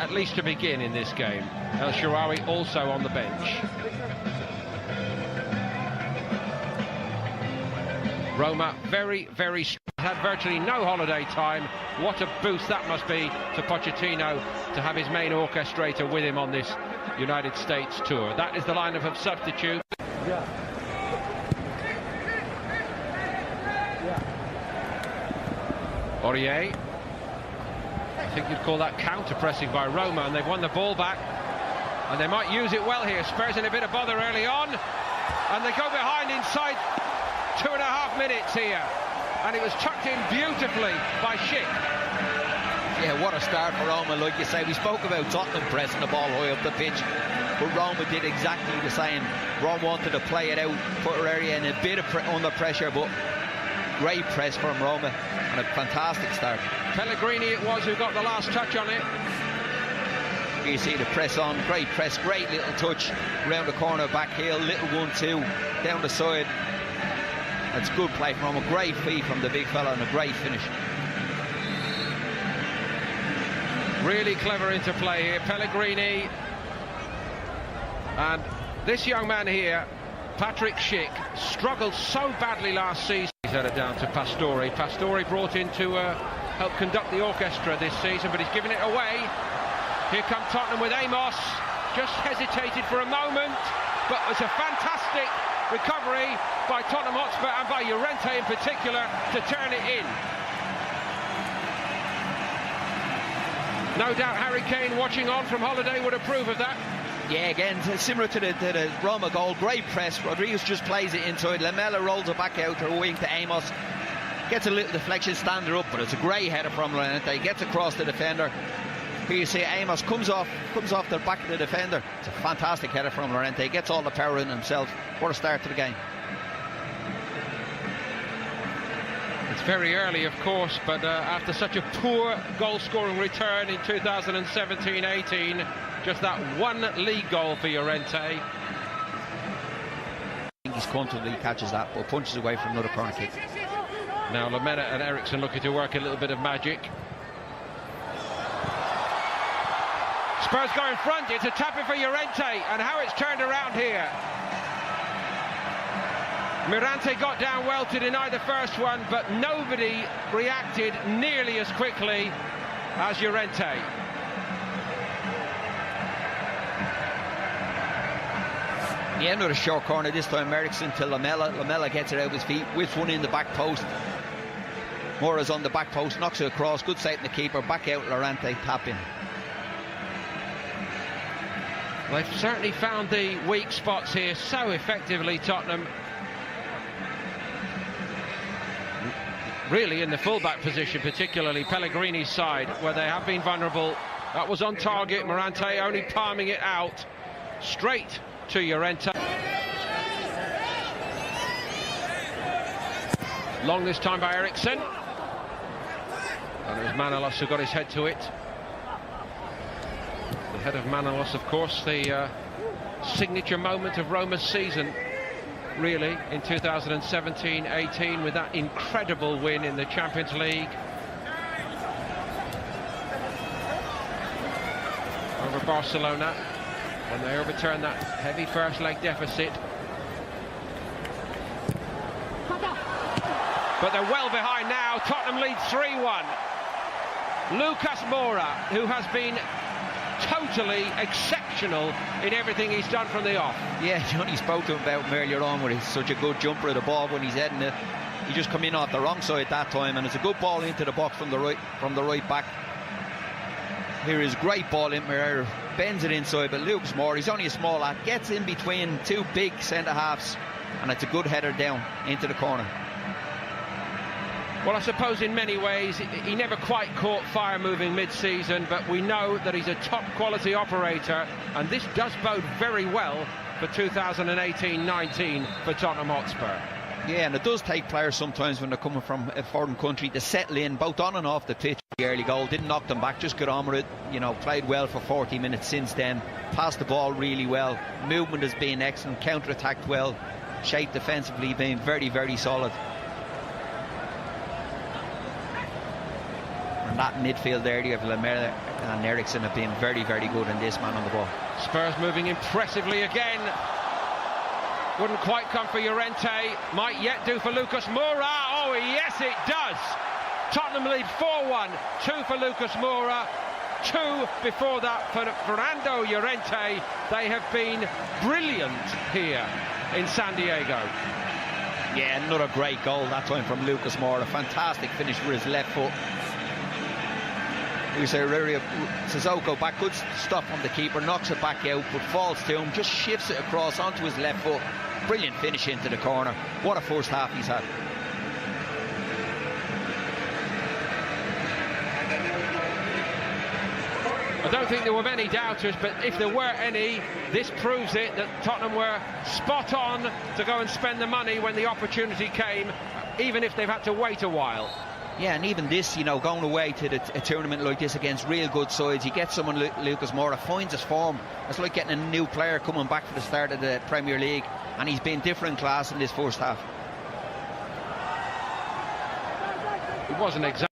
at least to begin in this game. El Shaarawy also on the bench. Roma very, very strong. Had virtually no holiday time. What a boost that must be to Pochettino to have his main orchestrator with him on this United States tour. That is the lineup of substitutes. Aurier. I think you'd call that counter-pressing by Roma, and they've won the ball back. And they might use it well here. Spurs in a bit of bother early on. And they go behind inside 2.5 minutes here. And it was tucked in beautifully by Schick. Yeah, what a start for Roma. Like you say, we spoke about Tottenham pressing the ball high up the pitch, but Roma did exactly the same. Roma wanted to play it out, put her area in a bit of under pressure, but great press from Roma and a fantastic start. Pellegrini it was who got the last touch on it. You see the press on, great press, great little touch around the corner, back heel, little 1-2 down the side. That's good play from him, a great feed from the big fella and a great finish. Really clever interplay here, Pellegrini. And this young man here, Patrick Schick, struggled so badly last season. He's had it down to Pastore. Pastore brought in to help conduct the orchestra this season, but he's given it away. Here come Tottenham with Amos. Just hesitated for a moment, but it's a fantastic recovery by Tottenham Hotspur and by Llorente in particular to turn it in. No doubt Harry Kane, watching on from holiday, would approve of that. Yeah, again, similar to the Roma goal, great press. Rodriguez just plays it inside. Lamela rolls it back out to a wing to Amos. Gets a little deflection, stand her up, but it's a great header from Llorente. Gets across the defender. Here you see Amos comes off the back of the defender. It's a fantastic header from Llorente. Gets all the power in himself. What a start to the game. It's very early, of course, but after such a poor goal-scoring return in 2017-18, just that one league goal for Llorente. I think he's comfortable, he catches that, but punches away from another corner kick. Now Lamela and Eriksson looking to work a little bit of magic. Spurs go in front, it's a tap in for Llorente, and how it's turned around here. Mirante got down well to deny the first one, but nobody reacted nearly as quickly as Llorente. Yeah, another short corner, this time Eriksson to Lamela. Lamela gets it out of his feet, whips one in the back post. Mora's on the back post, knocks it across, good save from the keeper, back out Llorente, tap in. They've certainly found the weak spots here so effectively, Tottenham. Really in the full-back position, particularly Pellegrini's side, where they have been vulnerable. That was on target, Mirante only palming it out straight to Llorente. Long this time by Eriksson. And it was Manolas who got his head to it. The head of Manolas, of course, the signature moment of Roma's season, really, in 2017-18, with that incredible win in the Champions League over Barcelona, when they overturned that heavy first leg deficit. But they're well behind now. Tottenham lead 3-1. Lucas Moura, who has been totally exceptional in everything he's done from the off. Yeah, Johnny spoke to him about him earlier on, where he's such a good jumper of the ball when he's heading it. He just come in off the wrong side that time, and it's a good ball into the box from the right back. Here is great ball in there, bends it inside, but Lucas Moura, he's only a small lad, gets in between two big centre halves, and it's a good header down into the corner. Well, I suppose in many ways he never quite caught fire moving mid-season, but we know that he's a top-quality operator, and this does bode very well for 2018-19 for Tottenham Hotspur. Yeah, and it does take players sometimes when they're coming from a foreign country to settle in, both on and off the pitch. The early goal didn't knock them back, just got on with it. You know, played well for 40 minutes since then, passed the ball really well, movement has been excellent, counter-attacked well, shape defensively being very, very solid. And that midfield area of Lamela, And Eriksson have been very, very good in this, man on the ball. Spurs moving impressively again. Wouldn't quite come for Llorente. Might yet do for Lucas Moura. Oh, yes, it does. Tottenham lead 4-1. 2 for Lucas Moura. 2 before that for Fernando Llorente. They have been brilliant here in San Diego. Yeah, another great goal that time from Lucas Moura. A fantastic finish with his left foot. Sissoko back, good stop from the keeper, knocks it back out, but falls to him, just shifts it across onto his left foot. Brilliant finish into the corner. What a first half he's had. I don't think there were many doubters, but if there were any, this proves it, that Tottenham were spot on to go and spend the money when the opportunity came, even if they've had to wait a while. Yeah, and even this, you know, going away to a tournament like this against real good sides, you get someone Lucas Moura, finds his form. It's like getting a new player coming back for the start of the Premier League, and he's been different class in this first half. It wasn't exactly